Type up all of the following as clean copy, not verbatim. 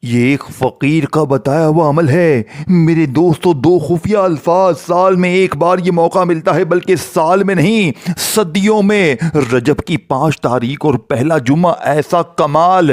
یہ ایک فقیر کا بتایا ہوا عمل ہے میرے دوستو۔ دو خفیہ الفاظ، سال میں ایک بار یہ موقع ملتا ہے، بلکہ سال میں نہیں صدیوں میں۔ رجب کی 5 تاریخ اور پہلا جمعہ ایسا کمال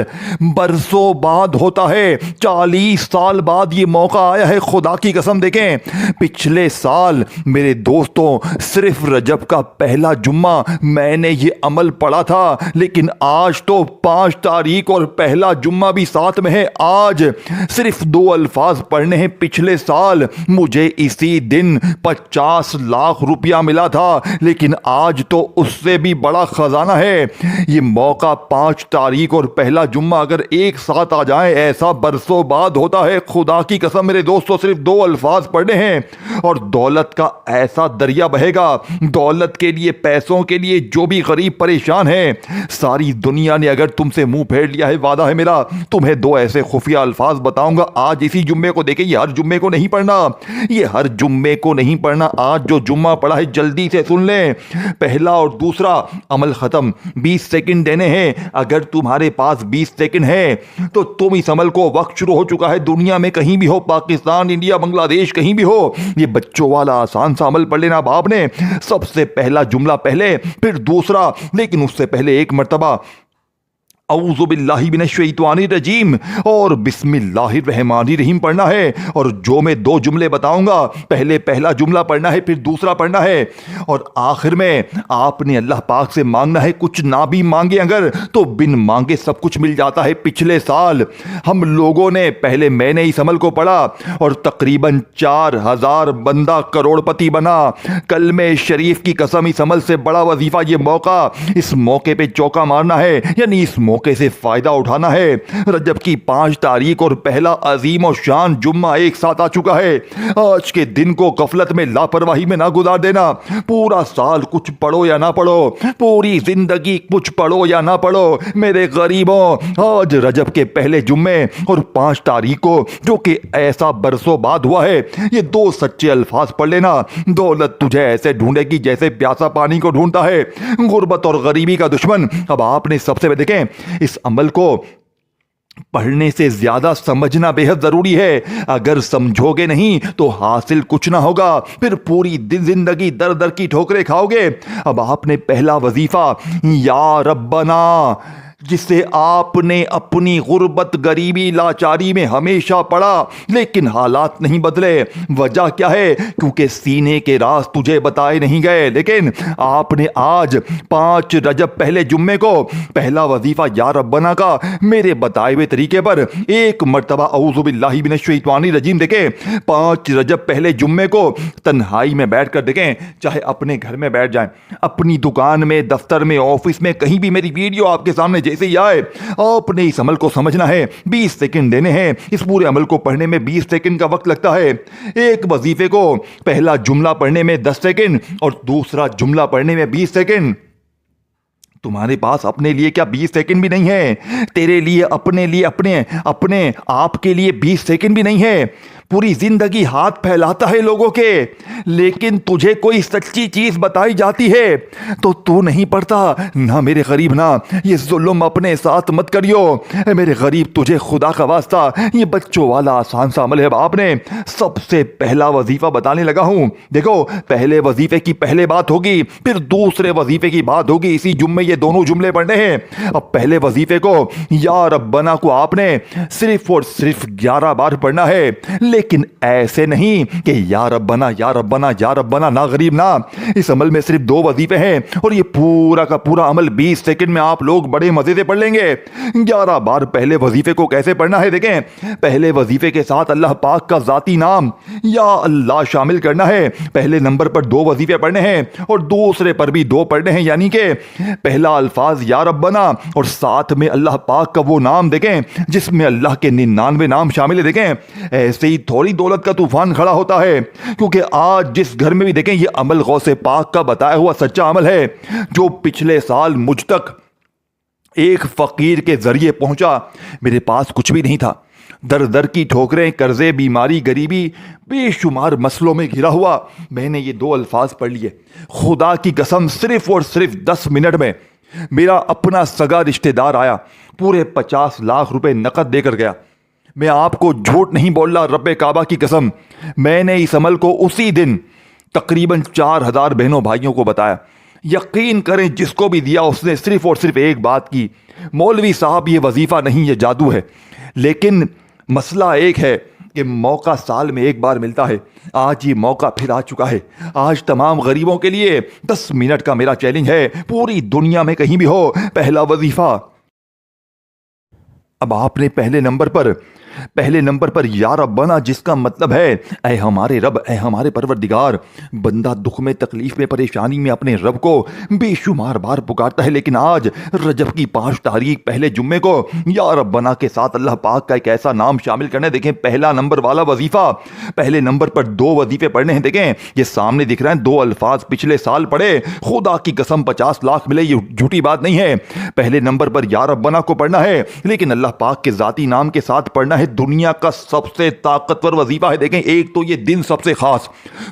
برسوں بعد ہوتا ہے۔ 40 سال بعد یہ موقع آیا ہے۔ خدا کی قسم دیکھیں، پچھلے سال میرے دوستوں صرف رجب کا پہلا جمعہ میں نے یہ عمل پڑھا تھا، لیکن آج تو 5 تاریخ اور پہلا جمعہ بھی ساتھ میں ہے۔ آج صرف 2 الفاظ پڑھنے ہیں۔ پچھلے سال مجھے اسی دن 50 لاکھ روپیہ ملا تھا، لیکن آج تو اس سے بھی بڑا خزانہ ہے۔ یہ موقع 5 تاریخ اور پہلا جمعہ اگر ایک ساتھ آ جائیں، ایسا برسوں بعد ہوتا ہے۔ خدا کی قسم میرے دوستوں، صرف 2 الفاظ پڑھنے ہیں اور دولت کا ایسا دریا بہے گا۔ دولت کے لیے، پیسوں کے لیے جو بھی غریب پریشان ہے، ساری دنیا نے اگر تم سے منہ پھیر لیا ہے، وعدہ ہے میرا تمہیں 2 ایسے خفیہ الفاظ بتاؤں گا آج اسی جمعے کو۔ دیکھیں، یہ ہر جمعے کو نہیں پڑھنا، یہ ہر جمعے کو نہیں پڑھنا۔ آج جو جمعہ پڑھا ہے جلدی سے سن لیں۔ پہلا اور دوسرا عمل ختم، 20 سیکنڈ دینے ہیں۔ اگر تمہارے پاس 20 سیکنڈ ہے تو تم اس عمل کو، وقت شروع ہو چکا ہے، دنیا میں کہیں بھی ہو، پاکستان، انڈیا، بنگلہ دیش، کہیں بھی ہو، یہ بچوں والا آسان سا عمل پڑھ لینا۔ اب آپ نے سب سے پہلا جملہ پہلے، پھر دوسرا، لیکن اس سے پہلے ایک مرتبہ اعوذ باللہ من الشیطان الرجیم اور بسم اللہ الرحمن الرحیم پڑھنا ہے۔ اور جو میں 2 جملے بتاؤں گا، پہلے پہلا جملہ پڑھنا ہے، پھر دوسرا پڑھنا ہے، اور آخر میں آپ نے اللہ پاک سے مانگنا ہے۔ کچھ نہ بھی مانگے اگر، تو بن مانگے سب کچھ مل جاتا ہے۔ پچھلے سال ہم لوگوں نے، پہلے میں نے اس عمل کو پڑھا اور تقریباً 4000 بندہ کروڑ پتی بنا۔ کلمہ شریف کی قسم، اس عمل سے بڑا وظیفہ یہ موقع، اس موقع پہ چوکا مارنا ہے، یعنی اس موقع سے فائدہ اٹھانا ہے۔ رجب کی 5 تاریخ اور پہلا عظیم و شان جمعہ ایک ساتھ آ چکا ہے۔ آج کے دن کو غفلت میں، لاپرواہی میں نہ گزار دینا۔ پورا سال کچھ پڑھو یا نہ پڑھو، پوری زندگی کچھ پڑھو یا نہ پڑھو، میرے غریبوں، آج رجب کے پہلے جمعے اور 5 تاریخ کو، جو کہ ایسا برسوں بعد ہوا ہے، یہ 2 سچے الفاظ پڑھ لینا۔ دولت تجھے ایسے ڈھونڈے گی جیسے پیاسا پانی کو ڈھونڈتا ہے، غربت اور غریبی کا دشمن۔ اب آپ نے سب سے پہلے دیکھیں، اس عمل کو پڑھنے سے زیادہ سمجھنا بے حد ضروری ہے۔ اگر سمجھو گے نہیں تو حاصل کچھ نہ ہوگا، پھر پوری زندگی در در کی ٹھوکریں کھاؤ گے۔ اب آپ نے پہلا وظیفہ یا ربنا، جسے آپ نے اپنی غربت، غریبی، لاچاری میں ہمیشہ پڑھا، لیکن حالات نہیں بدلے۔ وجہ کیا ہے؟ کیونکہ سینے کے راز تجھے بتائے نہیں گئے۔ لیکن آپ نے آج 5 رجب پہلے جمعے کو پہلا وظیفہ یا ربنا کا میرے بتائے ہوئے طریقے پر ایک مرتبہ اعوذ باللہ من الشیطان الرجیم دیکھیں۔ 5 رجب پہلے جمعے کو تنہائی میں بیٹھ کر دیکھیں، چاہے اپنے گھر میں بیٹھ جائیں، اپنی دکان میں، دفتر میں، آفس میں، کہیں بھی میری ویڈیو آپ کے سامنے جیسے ہی آئے، آپ نے اس عمل کو سمجھنا ہے۔ 20 سیکنڈ دینے ہیں۔ اس پورے عمل کو پڑھنے میں 20 سیکنڈ کا وقت لگتا ہے۔ ایک وظیفے کو پہلا جملہ پڑھنے میں 10 سیکنڈ اور دوسرا جملہ پڑھنے میں 20 سیکنڈ۔ تمہارے پاس اپنے لیے کیا 20 سیکنڈ بھی نہیں ہے؟ تیرے لیے، اپنے لیے، اپنے آپ کے لیے 20 سیکنڈ بھی نہیں ہے؟ پوری زندگی ہاتھ پھیلاتا ہے لوگوں کے، لیکن تجھے کوئی سچی چیز بتائی جاتی ہے تو تو نہیں پڑھتا۔ نہ میرے غریب، نہ یہ ظلم اپنے ساتھ مت کریو میرے غریب، تجھے خدا کا واسطہ یہ بچوں والا آسان سا عمل ہے۔ آپ نے سب سے پہلا وظیفہ بتانے لگا ہوں۔ دیکھو، پہلے وظیفے کی پہلے بات ہوگی، پھر دوسرے وظیفے کی بات ہوگی۔ اسی جمعے یہ دونوں جملے پڑھنے ہیں۔ اب پہلے وظیفے کو یا ربنا کو آپ نے صرف اور صرف 11 بار پڑھنا ہے، لیکن ایسے نہیں کہ یا ربنا یا ربنا یا ربنا، نہ غریب نہ۔ اس عمل میں صرف 2 وظیفے ہیں اور یہ پورا کا پورا عمل 20 سیکنڈ میں آپ لوگ بڑے مزے سے پڑھ لیں گے۔ 11 بار پہلے وظیفے کو کیسے پڑھنا ہے دیکھیں۔ پہلے وظیفے کے ساتھ اللہ پاک کا ذاتی نام یا اللہ شامل کرنا ہے۔ پہلے نمبر پر 2 وظیفے پڑھنے ہیں اور دوسرے پر بھی 2 پڑھنے ہیں، یعنی کہ پہلا الفاظ یا ربنا اور ساتھ میں اللہ پاک کا وہ نام دیکھیں جس میں اللہ کے 99 نام شامل ہیں۔ دیکھیں، ایسے ہی تھوڑی دولت کا طوفان کھڑا ہوتا ہے، کیونکہ آج جس گھر میں بھی دیکھیں، یہ عمل غوث پاک کا بتایا ہوا سچا عمل ہے، جو پچھلے سال مجھ تک ایک فقیر کے ذریعے پہنچا۔ میرے پاس کچھ بھی نہیں تھا، در در کی ٹھوکریں، قرضے، بیماری، غریبی، بے شمار مسئلوں میں گھرا ہوا۔ میں نے یہ 2 الفاظ پڑھ لیے۔ خدا کی قسم، صرف اور صرف 10 منٹ میں میرا اپنا سگا رشتہ دار آیا، پورے 50 لاکھ روپے نقد دے کر گیا۔ میں آپ کو جھوٹ نہیں بول رہا، رب کعبہ کی قسم، میں نے اس عمل کو اسی دن تقریباً 4000 بہنوں بھائیوں کو بتایا۔ یقین کریں جس کو بھی دیا اس نے صرف اور صرف ایک بات کی، مولوی صاحب یہ وظیفہ نہیں، یہ جادو ہے۔ لیکن مسئلہ ایک ہے کہ موقع سال میں ایک بار ملتا ہے، آج یہ موقع پھر آ چکا ہے۔ آج تمام غریبوں کے لیے 10 منٹ کا میرا چیلنج ہے، پوری دنیا میں کہیں بھی ہو، پہلا وظیفہ۔ اب آپ نے پہلے نمبر پر یا ربنا، جس کا مطلب ہے اے ہمارے رب، اے ہمارے پروردگار۔ بندہ دکھ میں، تکلیف میں، پریشانی میں اپنے رب کو بے شمار بار پکارتا ہے، لیکن آج رجب کی 5 تاریخ پہلے جمعے کو یا ربنا کے ساتھ اللہ پاک کا ایک ایسا نام شامل کرنا ہے۔ دیکھیں پہلا نمبر والا وظیفہ، پہلے نمبر پر 2 وظیفے پڑھنے ہیں۔ دیکھیں یہ سامنے دکھ رہے ہیں 2 الفاظ، پچھلے سال پڑھے، خدا کی قسم 50 لاکھ ملے، یہ جھوٹی بات نہیں ہے۔ پہلے نمبر پر یا ربنا کو پڑھنا ہے، لیکن اللہ پاک کے ذاتی نام کے ساتھ پڑھنا ہے۔ دنیا کا سب سے طاقتور وظیفہ ہے۔ دیکھیں ایک تو یہ دن سب سے خاص،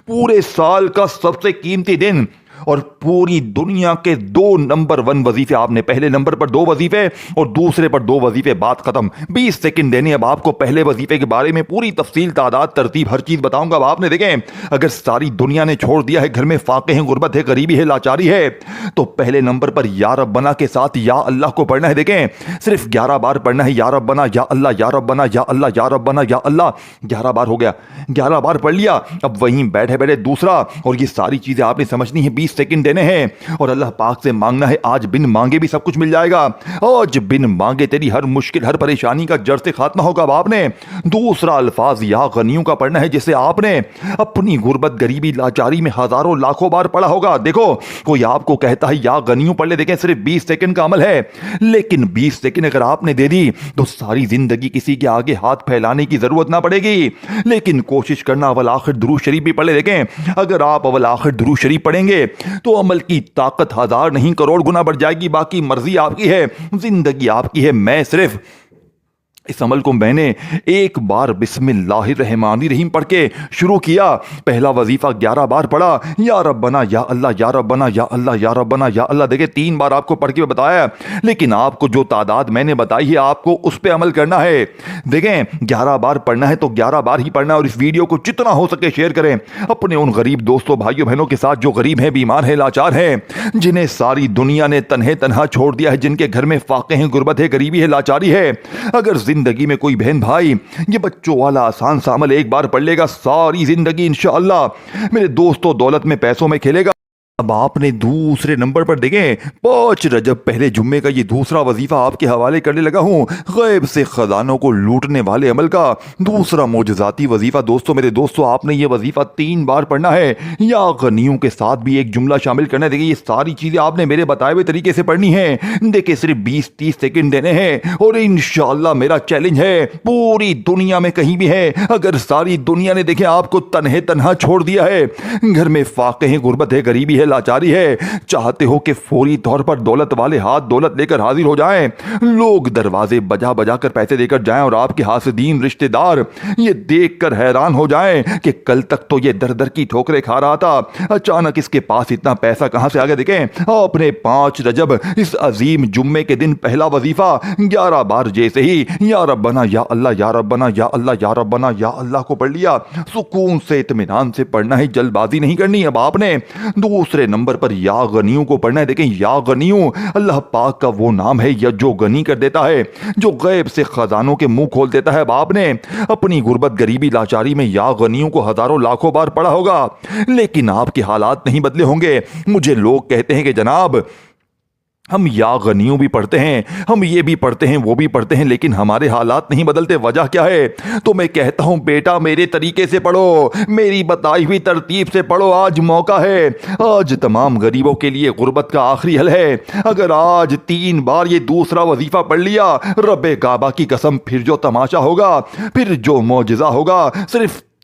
پورے سال کا سب سے قیمتی دن، اور پوری دنیا کے 2 نمبر 1 وظیفے آپ نے، پہلے نمبر پر 2 وظیفے اور دوسرے پر 2 وظیفے، بات ختم۔ 20 سیکنڈ دینے اب آپ کو پہلے وظیفے کے بارے میں پوری تفصیل، تعداد، ترتیب، ہر چیز بتاؤں گا۔ اب آپ نے دیکھیں اگر ساری دنیا نے چھوڑ دیا ہے، گھر میں فاقے ہیں، غربت ہے، غریبی ہے، لاچاری ہے، تو پہلے نمبر پر یا ربنا کے ساتھ یا اللہ کو پڑھنا ہے۔ دیکھیں صرف 11 بار پڑھنا ہے، یا ربنا، یا اللہ، یا ربنا، یا اللہ، یا ربنا، یا اللہ۔ 11 بار ہو گیا، 11 بار پڑھ لیا۔ اب وہیں بیٹھے بیٹھے دوسرا، اور یہ ساری چیزیں آپ نے سمجھنی ہے، 20 سیکنڈ دینے ہیں اور اللہ پاک سے مانگنا ہے۔ آج بن مانگے بھی سب کچھ مل جائے گا، آج بن مانگے تیری ہر مشکل، ہر پریشانی کا جڑ سے خاتمہ ہوگا۔ اب آپ نے دوسرا الفاظ یا غنیوں کا پڑھنا ہے، جسے آپ نے اپنی غربت، غریبی، لاچاری میں ہزاروں لاکھوں بار پڑھا ہوگا۔ دیکھو کوئی آپ کو کہتا ہے یا غنیوں پڑھ لے، دیکھیں صرف 20 سیکنڈ کا عمل ہے، لیکن 20 سیکنڈ اگر آپ نے دے دی تو ساری زندگی کسی کے آگے ہاتھ پھیلانے کی ضرورت نہ پڑے گی۔ لیکن کوشش کرنا اول آخر درود شریف بھی پڑھ لے۔ دیکھیں اگر آپ اول آخر درود شریف پڑھیں گے تو عمل کی طاقت 1000 نہیں کروڑ گنا بڑھ جائے گی۔ باقی مرضی آپ کی ہے، زندگی آپ کی ہے۔ میں صرف اس عمل کو میں نے ایک بار بسم اللہ الرحمن الرحیم پڑھ کے شروع کیا۔ پہلا وظیفہ 11 بار پڑھا، یا ربنا، یا اللہ، یا ربنا، یا اللہ، یا ربنا، یا اللہ۔ دیکھیں 3 بار آپ کو پڑھ کے بتایا، لیکن آپ کو جو تعداد میں نے بتائی ہے آپ کو اس پہ عمل کرنا ہے۔ دیکھیں 11 بار پڑھنا ہے تو 11 بار ہی پڑھنا ہے، اور اس ویڈیو کو جتنا ہو سکے شیئر کریں اپنے ان غریب دوستوں، بھائیوں، بہنوں کے ساتھ جو غریب ہیں، بیمار ہیں، لاچار ہیں، جنہیں ساری دنیا نے تنہا چھوڑ دیا ہے، جن کے گھر میں فاقے ہیں، غربت ہے، غریبی ہے، لاچاری ہے۔ اگر زندگی میں کوئی بہن بھائی یہ بچوں والا آسان سا عمل ایک بار پڑھ لے گا، ساری زندگی انشاءاللہ میرے دوستوں دولت میں، پیسوں میں کھیلے گا۔ اب آپ نے دوسرے نمبر پر دیکھیں 5 رجب پہلے جمعے کا یہ دوسرا وظیفہ آپ کے حوالے کرنے لگا ہوں، غیب سے خزانوں کو لوٹنے والے عمل کا دوسرا معجزاتی وظیفہ۔ دوستوں، میرے دوستوں، آپ نے یہ وظیفہ 3 بار پڑھنا ہے، یا غنیوں کے ساتھ بھی ایک جملہ شامل کرنا ہے۔ دیکھیں یہ ساری چیزیں آپ نے میرے بتائے ہوئے طریقے سے پڑھنی ہے۔ دیکھیں صرف 20-30 سیکنڈ دینے ہیں، اور انشاءاللہ میرا چیلنج ہے پوری دنیا میں کہیں بھی ہے، اگر ساری دنیا نے دیکھیں آپ کو تنہا چھوڑ دیا ہے، گھر میں فاقے ہیں، غربت ہے، غریبی ہے، لاچاری ہے، چاہتے ہو کہ فوری طور پر دولت والے ہاتھ دولت لے کر حاضر ہو جائیں، لوگ دروازے بجا کر پیسے دے کر جائیں، اور آپ کے حاسدین رشتہ دار یہ دیکھ کر حیران ہو جائیں کہ کل تک تو یہ در کی ٹھوکریں کھا رہا تھا، اچانک اس کے پاس اتنا پیسہ کہاں سے آ گیا۔ دیکھیں آپ نے 5 رجب اس عظیم جمعے کے دن پہلا وظیفہ 11 بار جیسے ہی یا ربنا، یا اللہ، یا ربنا، یا اللہ، یا ربنا، یا اللہ کو پڑھ لیا، سکون سے، اطمینان سے پڑھنا ہے، جلد بازی نہیں کرنی۔ اب آپ نے دوسرے نمبر پر یا غنیوں کو پڑھنا ہے۔ دیکھیں یا غنیوں اللہ پاک کا وہ نام ہے یا جو غنی کر دیتا ہے، جو غیب سے خزانوں کے منہ کھول دیتا ہے۔ اب آپ نے اپنی غربت، غریبی، لاچاری میں یا غنیوں کو ہزاروں لاکھوں بار پڑھا ہوگا، لیکن آپ کے حالات نہیں بدلے ہوں گے۔ مجھے لوگ کہتے ہیں کہ جناب ہم یا غنیوں بھی پڑھتے ہیں، ہم یہ بھی پڑھتے ہیں، وہ بھی پڑھتے ہیں، لیکن ہمارے حالات نہیں بدلتے، وجہ کیا ہے؟ تو میں کہتا ہوں بیٹا میرے طریقے سے پڑھو، میری بتائی ہوئی ترتیب سے پڑھو۔ آج موقع ہے، آج تمام غریبوں کے لیے غربت کا آخری حل ہے۔ اگر آج 3 بار یہ دوسرا وظیفہ پڑھ لیا، رب کعبہ کی قسم پھر جو تماشا ہوگا، پھر جو معجزہ ہوگا، صرف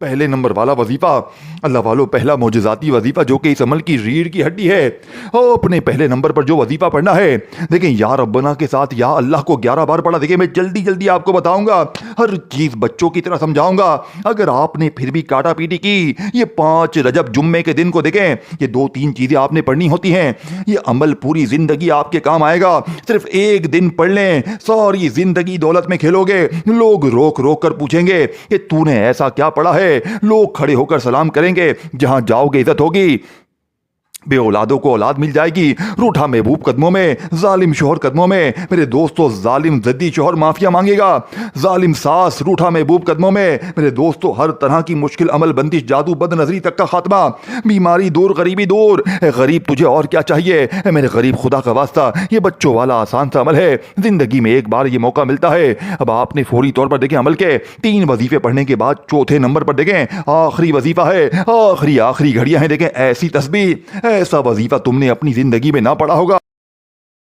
پہلے نمبر والا وظیفہ اللہ والو، پہلا معجزاتی وظیفہ جو کہ اس عمل کی ریڑھ کی ہڈی ہے، اپنے پہلے نمبر پر جو وظیفہ پڑھنا ہے، دیکھیں یا ربنا کے ساتھ یا اللہ کو 11 بار پڑھا۔ دیکھیں میں جلدی جلدی آپ کو بتاؤں گا، ہر چیز بچوں کی طرح سمجھاؤں گا۔ اگر آپ نے پھر بھی کاٹا پیٹی کی، یہ 5 رجب جمعے کے دن کو دیکھیں، یہ 2-3 چیزیں آپ نے پڑھنی ہوتی ہیں، یہ عمل پوری زندگی آپ کے کام آئے گا۔ صرف ایک دن پڑھ لیں، ساری زندگی دولت میں کھیلو گے۔ لوگ روک روک کر پوچھیں گے کہ تو نے ایسا کیا پڑھا ہے، لوگ کھڑے ہو کر سلام کریں گے، جہاں جاؤ گے عزت ہوگی، بے اولادوں کو اولاد مل جائے گی، روٹھا محبوب قدموں میں، ظالم شوہر قدموں میں، میرے دوستو ظالم زدی شوہر معافیا مانگے گا، ظالم ساس روٹھا محبوب قدموں میں، میرے دوستو ہر طرح کی مشکل عمل، بندش، جادو، بد نظری تک کا خاتمہ، بیماری دور، غریبی دور۔ اے غریب تجھے اور کیا چاہیے؟ اے میرے غریب خدا کا واسطہ، یہ بچوں والا آسان سا عمل ہے، زندگی میں ایک بار یہ موقع ملتا ہے۔ اب آپ نے فوری طور پر دیکھیں عمل کے 3 وظیفے پڑھنے کے بعد چوتھے نمبر پر دیکھیں آخری وظیفہ ہے، آخری گھڑیاں ہیں، دیکھیں ایسی تسبیح، ایسا وظیفہ تم نے اپنی زندگی میں نہ پڑھا ہوگا۔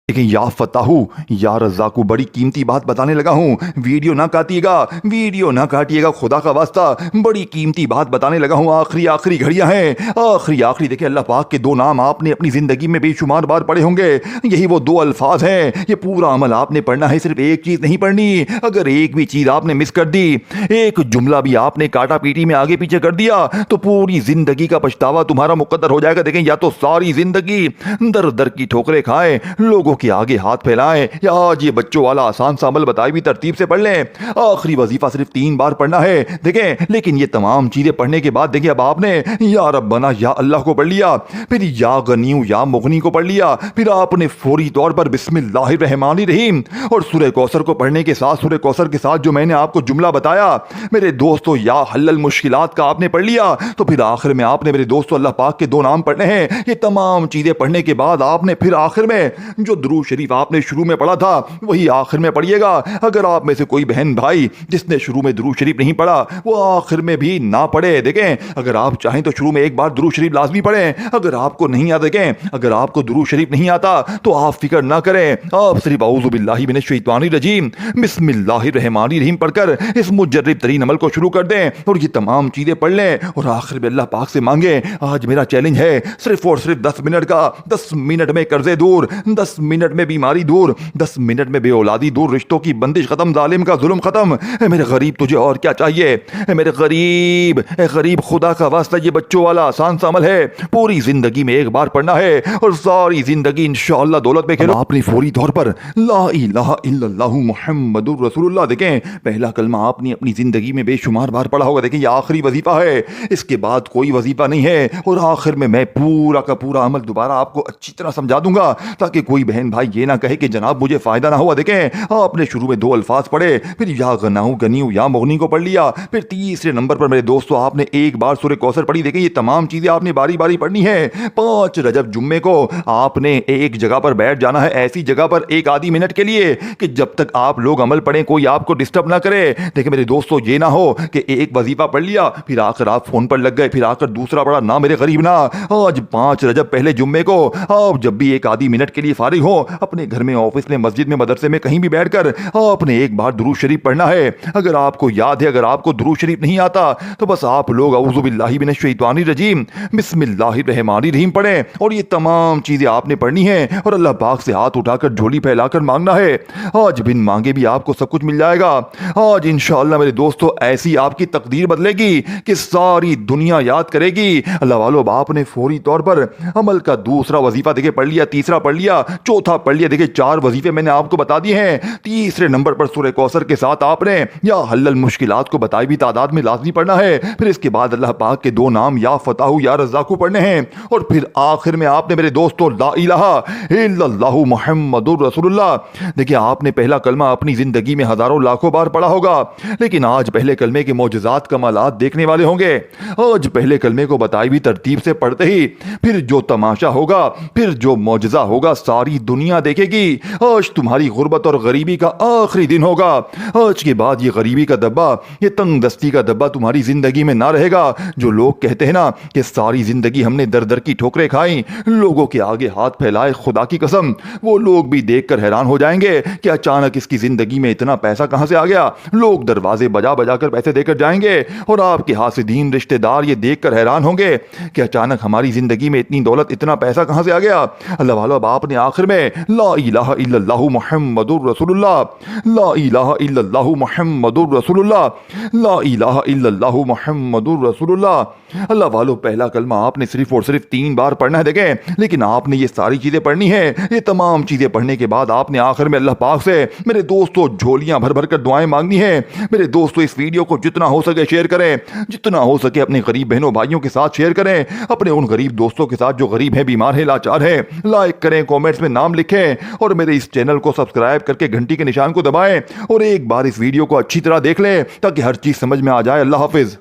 لیکن یا فتاحو یا رزاقو، بڑی قیمتی بات بتانے لگا ہوں، ویڈیو نہ کاٹیے گا خدا کا واسطہ، بڑی قیمتی بات بتانے لگا ہوں۔ آخری گھڑیاں ہیں، آخری دیکھیں اللہ پاک کے 2 نام آپ نے اپنی زندگی میں بے شمار بار پڑھے ہوں گے، یہی وہ 2 الفاظ ہیں۔ یہ پورا عمل آپ نے پڑھنا ہے، صرف ایک چیز نہیں پڑھنی۔ اگر ایک بھی چیز آپ نے مس کر دی، ایک جملہ بھی آپ نے کاٹا پیٹی میں آگے پیچھے کر دیا، تو پوری زندگی کا پچھتاوا تمہارا مقدر ہو جائے گا۔ دیکھیں یا تو ساری زندگی در در کی ٹھوکریں کھائیں، لوگوں کے آگے ہاتھ پھیلائیں، یا آج یہ بچوں والا آسان سا عمل بتائی بھی ترتیب سے پڑھ لیں۔ آخری وظیفہ صرف 3 بار پڑھنا ہے، دیکھیں لیکن یہ تمام چیزیں پڑھنے کے بعد دیکھیں اب آپ نے یا ربنا یا اللہ کو پڑھ لیا، پھر یا غنیو یا مغنی کو پڑھ لیا، پھر آپ نے فوری طور پر بسم اللہ الرحمن الرحیم اور سورہ کوثر کو پڑھنے کے ساتھ، سورہ کوثر کے ساتھ جو میں نے آپ کو جملہ بتایا میرے دوستو، یا حل المشکلات کا آپ نے پڑھ لیا، تو پھر آخر میں آپ نے میرے دوستو اللہ پاک کے 2 نام پڑھنے ہیں۔ یہ تمام چیزیں پڑھنے کے بعد آپ نے پھر آخر میں جو درود شریف آپ نے شروع میں پڑھا تھا وہی آخر میں پڑھیے گا۔ اگر آپ میں سے کوئی بہن بھائی جس نے شروع میں درود شریف نہیں پڑھا وہ آخر میں بھی نہ پڑھے۔ دیکھیں اگر آپ چاہیں تو شروع میں ایک بار درود شریف لازمی پڑھیں، اگر آپ کو نہیں آتا، دیکھیں اگر آپ کو درود شریف نہیں آتا تو آپ فکر نہ کریں، آپ صرف اعوذ باللہ من الشیطان الرجیم بسم اللہ الرحمن الرحیم پڑھ کر اس مجرب ترین عمل کو شروع کر دیں اور یہ تمام چیزیں پڑھ لیں اور آخر میں اللہ پاک سے مانگیں۔ آج میرا چیلنج ہے صرف اور صرف 10 منٹ کا، 10 منٹ میں قرضے دور، 10 منٹ میں بیماری دور، 10 منٹ میں بے اولادی دور، رشتوں کی بندش ختم، ظالم کا ظلم ختم۔ اے میرے غریب تجھے اور کیا چاہیے؟ اے میرے غریب، اے غریب خدا کا واسطہ، یہ بچوں والا آسان سا عمل ہے، پوری زندگی میں ایک بار پڑھنا ہے اور ساری زندگی انشاءاللہ دولت میں کھیلو۔ آپ نے فوری طور پر لا الہ الا اللہ محمد الرسول اللہ، دیکھیں پہلا کلمہ آپ نے اپنی زندگی میں بے شمار بار پڑھا ہوگا، دیکھیں یہ آخری وظیفہ ہے، اس کے بعد کوئی وظیفہ نہیں ہے، اور آخر میں پورا کا پورا عمل دوبارہ آپ کو اچھی طرح سمجھا دوں گا تاکہ کوئی بہن بھائی یہ نہ کہے کہ جناب مجھے فائدہ نہ ہوا۔ دیکھیں آپ نے شروع میں 2 الفاظ پڑھے، پھر یا غناؤ گنیو یا مغنی کو پڑھ لیا، پھر تیسرے نمبر پر میرے دوستو آپ نے ایک بار سورہ کوثر پڑھی۔ دیکھیں یہ تمام چیزیں آپ نے باری باری پڑھنی ہے۔ 5 رجب جمعے کو آپ نے ایک جگہ پر بیٹھ جانا ہے، ایسی جگہ پر 1 آدھی منٹ کے لیے کہ جب تک آپ لوگ عمل پڑھیں کوئی آپ کو ڈسٹرب نہ کرے۔ دیکھیں میرے دوستو یہ نہ ہو کہ ایک وظیفہ پڑھ لیا پھر آ کر آپ فون پر لگ گئے، پھر آ کر دوسرا پڑھا، نہ میرے غریب نہ۔ آج 5 رجب پہلے جمعے کو آپ جب بھی 1 آدھی منٹ کے لیے فارغ ہو، اپنے گھر میں، آفس میں، مسجد میں، مدرسے میں، کہیں بھی بیٹھ کر آپ نے ایک بار درود شریف پڑھنا ہے۔ اگر آپ کو یاد ہے، اگر آپ کو درود شریف نہیں آتا تو بس آپ لوگ اعوذ باللہ من الشیطان الرجیم بسم اللہ الرحمن الرحیم پڑھیں اور یہ تمام چیزیں آپ نے پڑھنی ہیں اور اللہ پاک سے ہاتھ اٹھا کر جھولی پھیلا کر مانگنا ہے۔ آج بن مانگے بھی آپ کو سب کچھ مل جائے گا۔ آج انشاءاللہ میرے دوستو ایسی آپ کی تقدیر بدلے گی کہ ساری دنیا یاد کرے گی۔ اللہ والو آپ نے فوری طور پر عمل کا دوسرا وظیفہ دیکھے پڑھ لیا، تیسرا پڑھ لیا، چوتھا پڑھ لیا، دیکھیں 4 وظیفے میں نے آپ کو بتا دیے ہیں۔ تیسرے نمبر پر سورہ کوثر کے ساتھ آپ نے یا حل المشکلات کو بتائی بھی تعداد میں لازمی پڑھنا ہے، پھر اس کے بعد اللہ پاک کے 2 نام یا فتح یا رزاق پڑھنے ہیں، اور پھر آخر میں آپ نے میرے دوستو لا الہ الا اللہ محمد الرسول اللہ۔ دیکھیں آپ نے پہلا کلمہ اپنی زندگی میں ہزاروں لاکھوں بار پڑھا ہوگا، لیکن آج پہلے کلمے کے معجزات کمالات دیکھنے والے ہوں گے۔ آج پہلے کلمے کو بتائی بھی ترتیب سے پڑھتے ہی پھر جو تماشا ہوگا، پھر جو معجزہ ہوگا، ساری دنیا دیکھے گی۔ آج تمہاری غربت اور غریبی کا آخری دن ہوگا۔ آج کے بعد یہ غریبی کا دبا، یہ تنگ دستی کا دبا تمہاری زندگی میں نہ رہے گا۔ جو لوگ کہتے ہیں نا کہ ساری زندگی ہم نے در در کی ٹھوکریں کھائیں، لوگوں کے آگے ہاتھ پھیلائے، خدا کی قسم وہ لوگ بھی دیکھ کر حیران ہو جائیں گے کہ اچانک اس کی زندگی میں اتنا پیسہ کہاں سے آ گیا۔ لوگ دروازے بجا بجا کر پیسے دے کر جائیں گے، اور آپ کے حاسدین رشتہ دار یہ دیکھ کر حیران ہوں گے کہ اچانک ہماری زندگی میں اتنی دولت، اتنا پیسہ کہاں سے آ گیا۔ اللہ والو، اب آپ نے آخر میں لا الہ الا اللہ محمد الرسول اللہ، لا الہ الا اللہ محمد الرسول اللہ، لا الہ الا اللہ محمد الرسول اللہ۔ اللہ والو، پہلا کلمہ آپ نے صرف اور صرف 3 بار پڑھنا ہے، دیکھیں، لیکن آپ نے یہ ساری چیزیں پڑھنی ہے۔ یہ تمام چیزیں پڑھنے کے بعد آپ نے آخر میں اللہ پاک سے میرے دوستو جھولیاں بھر بھر کر دعائیں مانگنی ہیں۔ میرے دوستو اس ویڈیو کو جتنا ہو سکے شیئر کریں، جتنا ہو سکے اپنے غریب بہنوں بھائیوں کے ساتھ شیئر کریں، اپنے ان غریب دوستوں کے ساتھ جو غریب ہیں، بیمار ہیں، لاچار ہیں۔ لائک کریں، کومنٹس میں نام لکھیں، اور میرے اس چینل کو سبسکرائب کر کے گھنٹی کے نشان کو دبائیں، اور ایک بار اس ویڈیو کو اچھی طرح دیکھ لیں تاکہ ہر چیز سمجھ میں آ جائے۔ اللہ حافظ۔